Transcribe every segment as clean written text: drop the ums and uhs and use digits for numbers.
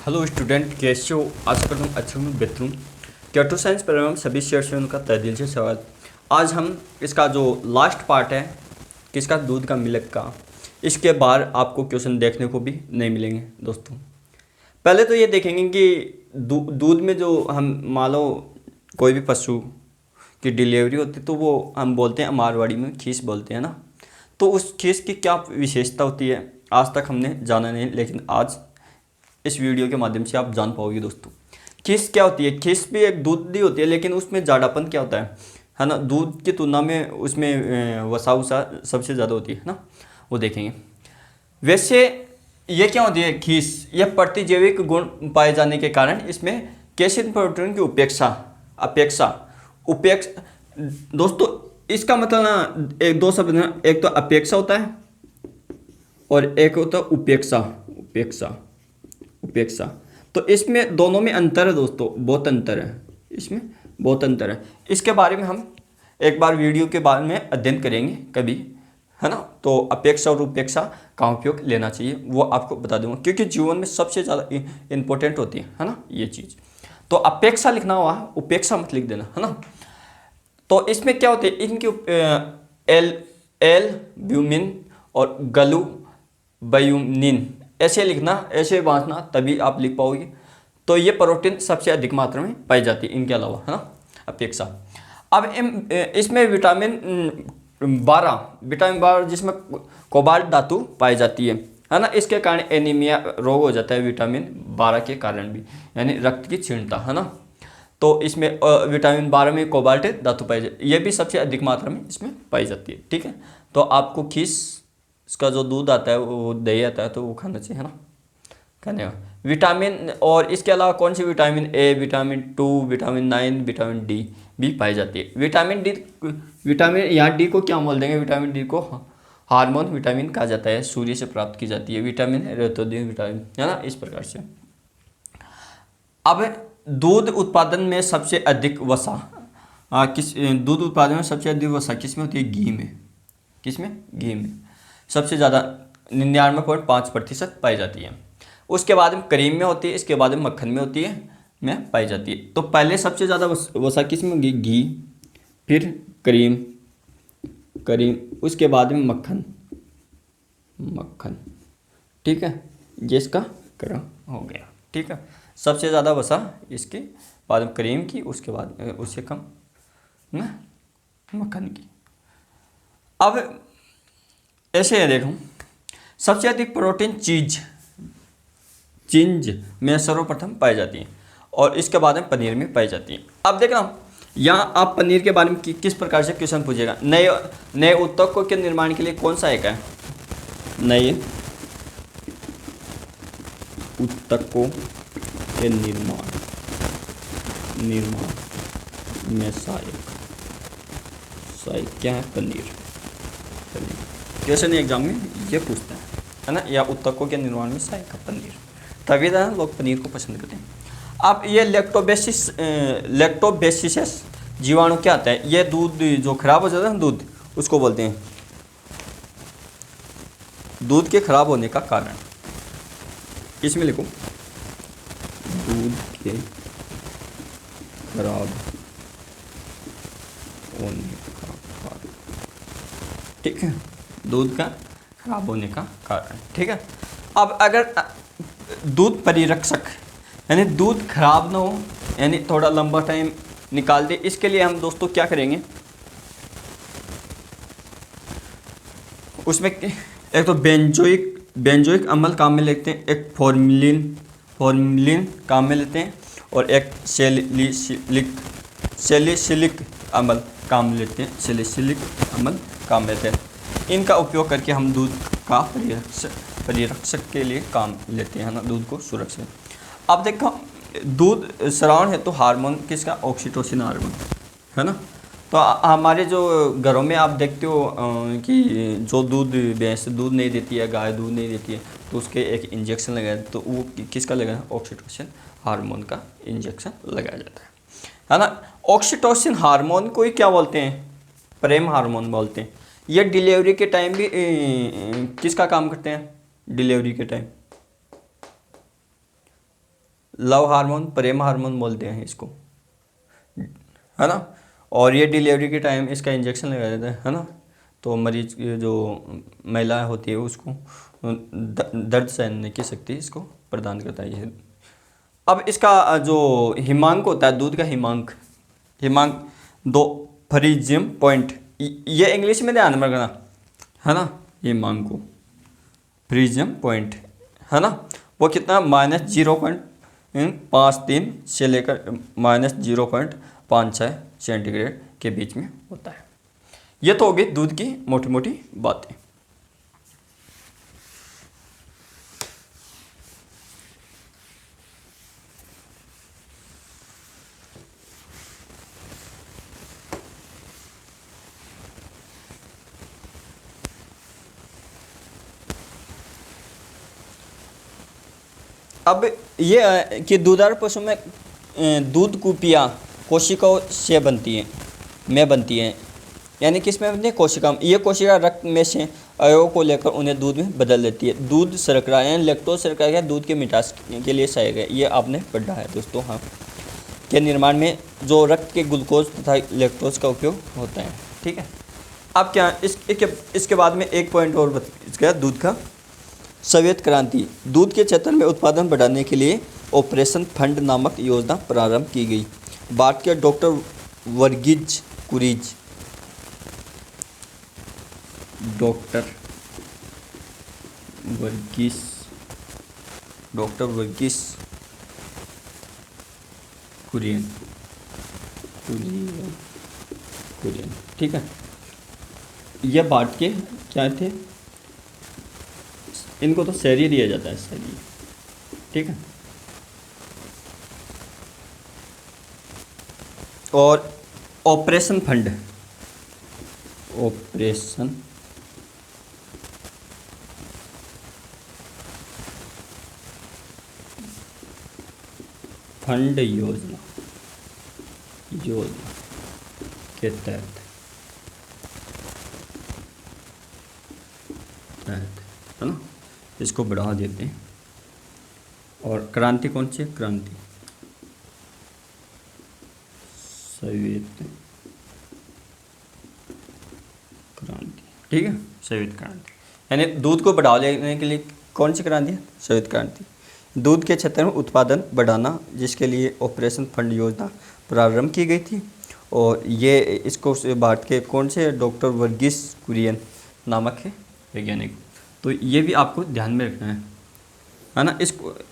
Hello student, कैसे हो? आशा करता हूँ अच्छे हूँ, बेहतर हूँ। कैटो साइंस परिवार में सभी शेयर्स का तहे दिल से स्वागत। आज हम इसका जो लास्ट पार्ट है किसका, दूध का, मिल्क का, इसके बाद आपको क्वेश्चन देखने को भी नहीं मिलेंगे दोस्तों। पहले तो ये देखेंगे कि दूध में जो हम मान लो कोई भी पशु की डिलीवरी होती है तो वो हम बोलते हैं, मारवाड़ी में खीस बोलते हैं ना। तो उस खीस की क्या विशेषता होती है आज तक हमने जाना नहीं, लेकिन आज इस वीडियो के माध्यम से आप जान पाओगे दोस्तों। खीस क्या होती है? खीस भी एक दूध ही होती है, लेकिन उसमें जाड़ापन क्या होता है ना, दूध की तुलना में उसमें वसा उसा सबसे ज़्यादा होती है ना, वो देखेंगे। वैसे ये क्या होती है खीस? यह प्रतिजैविक गुण पाए जाने के कारण इसमें कैल्शियम प्रोटीन की अपेक्षा दोस्तों, इसका मतलब ना एक दो शब्द ना, एक तो अपेक्षा होता है और एक होता है उपेक्षा। उपेक्षा तो इसमें दोनों में अंतर है दोस्तों, बहुत अंतर है, इसमें बहुत अंतर है। इसके बारे में हम एक बार वीडियो के बारे में अध्ययन करेंगे कभी, है ना। तो अपेक्षा और उपेक्षा का उपयोग लेना चाहिए वो आपको बता दूंगा, क्योंकि जीवन में सबसे ज़्यादा इंपॉर्टेंट होती है ना ये चीज़। तो अपेक्षा लिखना हुआ, उपेक्षा मत लिख देना, है ना। तो इसमें क्या होते हैं इनकी एल ब्यूमिन और गलू ब्यूमिन, ऐसे लिखना, ऐसे बांटना, तभी आप लिख पाओगे। तो ये प्रोटीन सबसे अधिक मात्रा में पाई जाती है इनके अलावा, है ना, अपेक्षा। अब इसमें विटामिन 12 जिसमें कोबाल्ट धातु पाई जाती है ना। इसके कारण एनीमिया रोग हो जाता है विटामिन 12 के कारण भी, यानी रक्त की क्षीणता, है ना। तो इसमें विटामिन 12 में कोबाल्ट धातु पाई जाती है, ये भी सबसे अधिक मात्रा में इसमें पाई जाती है, ठीक है। तो आपको खीस इसका जो दूध आता है, वो दही आता है, तो वो खाना चाहिए, है ना, खाने का। विटामिन, और इसके अलावा कौन सी vitamin A, vitamin 2, vitamin 9, vitamin D भी पाई जाती है। विटामिन यहाँ डी को क्या बोल देंगे? विटामिन डी को हार्मोन विटामिन कहा जाता है, सूर्य से प्राप्त की जाती है विटामिन, रेतोदिन विटामिन, है ना, इस प्रकार से। अब दूध उत्पादन में सबसे अधिक वसा दूध उत्पादन में सबसे अधिक वसा किस में होती है? घी में। किस में? घी में सबसे ज़्यादा 99.5% पाई जाती है। उसके बाद में क्रीम में होती है, इसके बाद में मक्खन में होती है, में पाई जाती है। तो पहले सबसे ज़्यादा वसा किस में होगी? घी, फिर क्रीम, उसके बाद में मक्खन, ठीक है। ये इसका क्रम हो गया, ठीक है। सबसे ज़्यादा वसा इसके बाद में क्रीम की, उसके बाद उससे कम ना मक्खन की। अब ऐसे है, देखो, सबसे अधिक प्रोटीन चीज में सर्वप्रथम पाई जाती है, और इसके बाद में पनीर में पाई जाती है। अब देखना, यहाँ आप पनीर के बारे में किस प्रकार से क्वेश्चन पूछेगा। नए उत्तकों के निर्माण के लिए कौन सा एक है? नए उत्तकों के निर्माण में सहायक क्या है? पनीर। क्वेश्चन एग्जाम में ये पूछते हैं, है ना, या उत्तकों के निर्माण में सहायक है पनीर, तभी ना लोग पनीर को पसंद करते हैं। अब ये लैक्टोबैसिलस जीवाणु क्या आता है? ये दूध जो खराब हो जाता है ना, दूध, उसको बोलते हैं दूध के खराब होने का कारण। इसमें लिखो, दूध के खराब होने का कारण, ठीक है, दूध का खराब होने का कारण, ठीक है। अब अगर दूध परिरक्षक, यानी दूध खराब ना हो, यानी थोड़ा लंबा टाइम निकाल दे, इसके लिए हम दोस्तों क्या करेंगे? उसमें एक तो बेंजोइक अम्ल काम में लेते हैं, एक फॉर्मिलिन काम में लेते हैं, और एक सैलिसिलिक अम्ल काम में लेते हैं। इनका उपयोग करके हम दूध का परिरक्षक के लिए काम लेते हैं ना, दूध को सुरक्षित। अब देखो, दूध श्रावण है तो हार्मोन किसका? ऑक्सीटोसिन हार्मोन, है ना। तो हमारे जो घरों में आप देखते हो कि जो भैंस दूध नहीं देती है, गाय दूध नहीं देती है, तो उसके एक इंजेक्शन लगाया, तो वो किसका लगाया? ऑक्सीटोसिन हार्मोन का इंजेक्शन लगाया जाता है ना। ऑक्सीटोसिन हार्मोन को ही क्या बोलते हैं? प्रेम हार्मोन बोलते हैं। ये डिलीवरी के टाइम भी किसका काम करते हैं? डिलीवरी के टाइम लव हार्मोन, प्रेम हार्मोन बोलते हैं इसको, है ना। और ये डिलीवरी के टाइम इसका इंजेक्शन लगाया जाता है ना। तो मरीज की जो महिला होती है उसको दर्द सहने की शक्ति इसको प्रदान करता है ये। अब इसका जो हिमांक होता है दूध का हिमांक, हिमांक दो फ्रीजियम पॉइंट, ये इंग्लिश में ध्यान में रखना, है ना। हिमांक को फ्रीजियम पॉइंट, है ना, वो कितना -0.53 से लेकर -0.56 सेंटीग्रेड के बीच में होता है। ये तो होगी दूध की मोटी मोटी बातें। अब ये कि दुधारू पशु में दूध कुपियाँ कोशिकाओं से बनती हैं, यानी किस में बनती है, कोशिका में। ये कोशिका रक्त में से अवयवों को लेकर उन्हें दूध में बदल देती है। दूध शर्करा यानी लैक्टोज शर्करा क्या, दूध के मिठास के लिए सहायक है। ये आपने पढ़ा है दोस्तों, हाँ, के निर्माण में जो रक्त के ग्लूकोज तथा लैक्टोज का उपयोग होता है, ठीक है। अब क्या इसके बाद में एक पॉइंट और इसका दूध का श्वेत क्रांति। दूध के क्षेत्र में उत्पादन बढ़ाने के लिए ऑपरेशन फंड नामक योजना प्रारंभ की गई। भारत के डॉक्टर वर्गीज कुरीज, डॉक्टर वर्गीस कुरियन, ठीक है। ये भारत के क्या थे, इनको तो शहरी दिया जाता है, शहरी, ठीक है। और ऑपरेशन फंड योजना के तहत है ना, इसको बढ़ा देते हैं। और क्रांति कौन सी है, क्रांति श्वेत क्रांति, ठीक है, श्वेत क्रांति यानी दूध को बढ़ावा देने के लिए कौन सी क्रांति है, श्वेत क्रांति। दूध के क्षेत्र में उत्पादन बढ़ाना, जिसके लिए ऑपरेशन फंड योजना प्रारंभ की गई थी। और ये इसको भारत के कौन से डॉक्टर वर्गीस कुरियन नामक है वैज्ञानिक। तो ये भी आपको ध्यान में रखना है ना।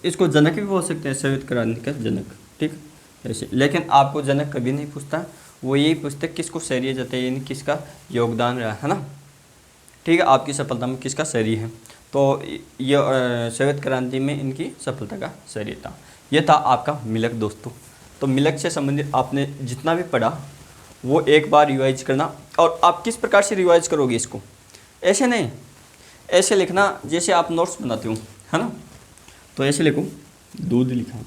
इसको जनक भी बोल सकते हैं, श्वेत क्रांति का जनक, ठीक ऐसे। लेकिन आपको जनक कभी नहीं पूछता, वो यही पूछते किसको श्रेय जाता है, यानी किसका योगदान रहा है ना, ठीक है, आपकी सफलता में किसका श्रेय है। तो ये श्वेत क्रांति में इनकी सफलता का श्रेय था। ये था आपका मिल्क दोस्तों। तो मिल्क से संबंधित आपने जितना भी पढ़ा वो एक बार रिवाइज करना। और आप किस प्रकार से रिवाइज करोगे इसको, ऐसे नहीं, ऐसे लिखना जैसे आप नोट्स बनाते हो, है ना। तो ऐसे लिखो, दूध लिखा,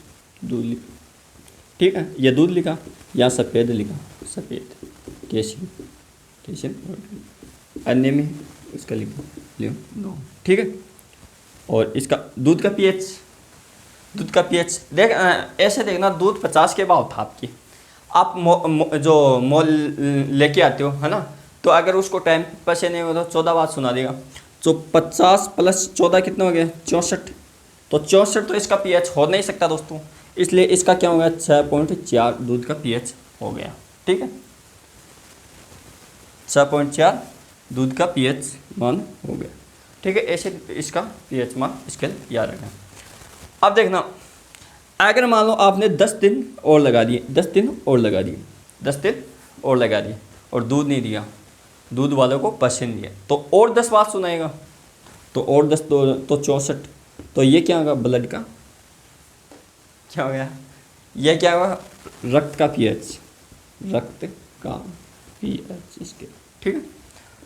ठीक है, या दूध लिखा, या सफ़ेद लिखा, सफ़ेद, कैल्शियम, अन्य में इसका लिखो, ठीक है। और इसका दूध का पीएच देख, ऐसे देखना, दूध 50 के भाव था आपकी, आप जो मोल लेके आते हो, है ना। तो अगर उसको टाइम पर से नहीं हो तो 14 बात सुना देगा। तो 50 + 14 कितना हो गया, 64। तो 64 तो इसका पीएच हो नहीं सकता दोस्तों, इसलिए इसका क्या हो गया, 6.4 दूध का पीएच हो गया, ठीक है। 6.4 दूध का पीएच मान हो गया, ठीक है। ऐसे इसका पीएच मान स्केल याद रखना। अब देखना, अगर मान लो आपने 10 दिन और लगा दिए, 10 दिन और लगा दिए और दूध नहीं दिया, दूध वालों को पैसे नहीं दिया, तो और 10 बात सुनाएगा, तो और 10 तो 64। तो ये क्या होगा, ब्लड का क्या हो गया, ये क्या होगा, रक्त का पीएच इसके, ठीक है।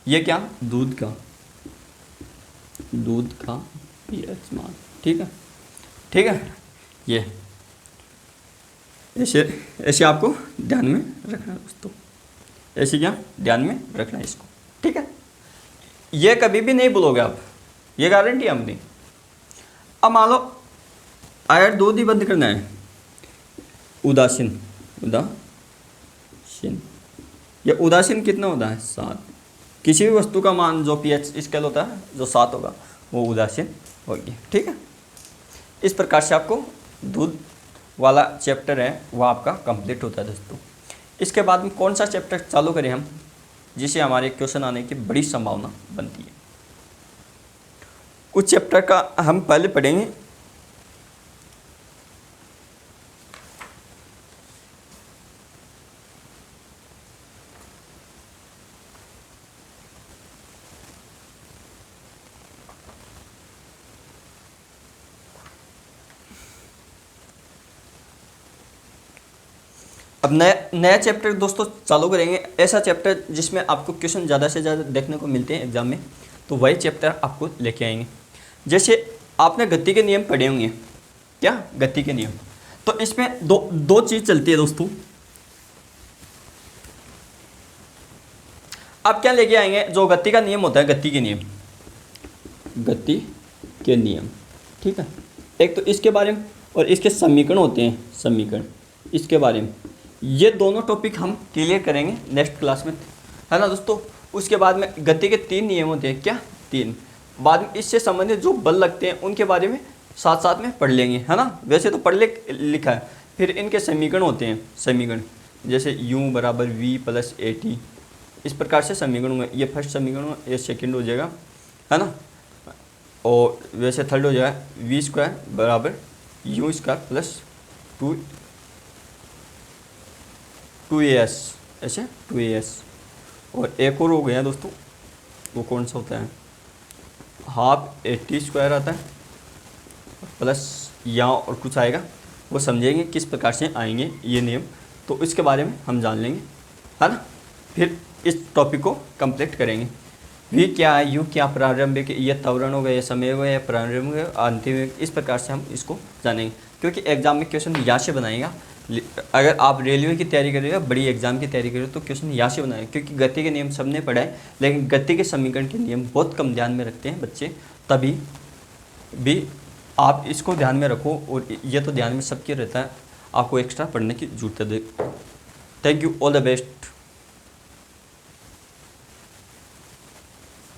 ये क्या, दूध का पीएच मान, ठीक है। ये ऐसे आपको ध्यान में रखना है दोस्तों, ऐसे क्या ध्यान में रखना है इसको, ठीक है। ये कभी भी नहीं भूलोगे आप, ये गारंटी है अपनी। अब मान लो अगर दूध ही बंद करना है, उदासीन, उदासीन, ये उदासीन कितना होता है 7। किसी भी वस्तु का मान जो pH स्केल होता है जो 7 होगा वो उदासीन होगी। ठीक है, इस प्रकार से आपको दूध वाला चैप्टर है वो आपका कंप्लीट होता है दोस्तों। इसके बाद में कौन सा चैप्टर चालू करें हम जिससे हमारे क्वेश्चन आने की बड़ी संभावना बनती है। कुछ चैप्टर का हम पहले पढ़ेंगे। अब नया चैप्टर दोस्तों चालू करेंगे, ऐसा चैप्टर जिसमें आपको क्वेश्चन ज़्यादा से ज़्यादा देखने को मिलते हैं एग्जाम में, तो वही चैप्टर आपको लेके आएंगे। जैसे आपने गति के नियम पढ़े होंगे, क्या गति के नियम, तो इसमें दो चीज़ चलती है दोस्तों। आप क्या लेके आएंगे, जो गति का नियम होता है, गति के नियम, गति के नियम, ठीक है। एक तो इसके बारे में और इसके समीकरण होते हैं, समीकरण, इसके बारे में, ये दोनों टॉपिक हम क्लियर करेंगे नेक्स्ट क्लास में, है ना दोस्तों। उसके बाद में गति के 3 नियम होते हैं, क्या 3। बाद में इससे संबंधित जो बल लगते हैं उनके बारे में साथ साथ में पढ़ लेंगे, है ना। वैसे तो लिखा है। फिर इनके समीकरण होते हैं, समीकरण जैसे U बराबर V प्लस AT, इस प्रकार से समीकरण होंगे। ये फर्स्ट समीकरण हो, ये सेकेंड हो जाएगा, है ना। और वैसे थर्ड हो जाएगा V स्क्वायर बराबर U स्क्वायर प्लस 2AS, ऐसे 2AS। और एक और हो गया दोस्तों, वो कौन सा होता है, हाफ AT स्क्वायर आता है प्लस यहाँ और कुछ आएगा, वो समझेंगे किस प्रकार से आएंगे ये नियम, तो इसके बारे में हम जान लेंगे, है ना। फिर इस टॉपिक को कंप्लीट करेंगे। V क्या है, U क्या प्रारंभिक, ये त्वरण हो गया, ये समय हो गया, प्रारंभिक, अंतिम, इस प्रकार से हम इसको जानेंगे। क्योंकि एग्जाम में क्वेश्चन यहाँ से बनाएगा। अगर आप रेलवे की तैयारी कर रहे हो, बड़ी एग्जाम की तैयारी कर रहे हो, तो क्वेश्चन यहाँ से बनाएगा। क्योंकि गति के नियम सबने पढ़ा है, लेकिन गति के समीकरण के नियम बहुत कम ध्यान में रखते हैं बच्चे। तभी भी आप इसको ध्यान में रखो, और ये तो ध्यान में सबके रहता है, आपको एक्स्ट्रा पढ़ने की जरूरत है। Thank you, all the best.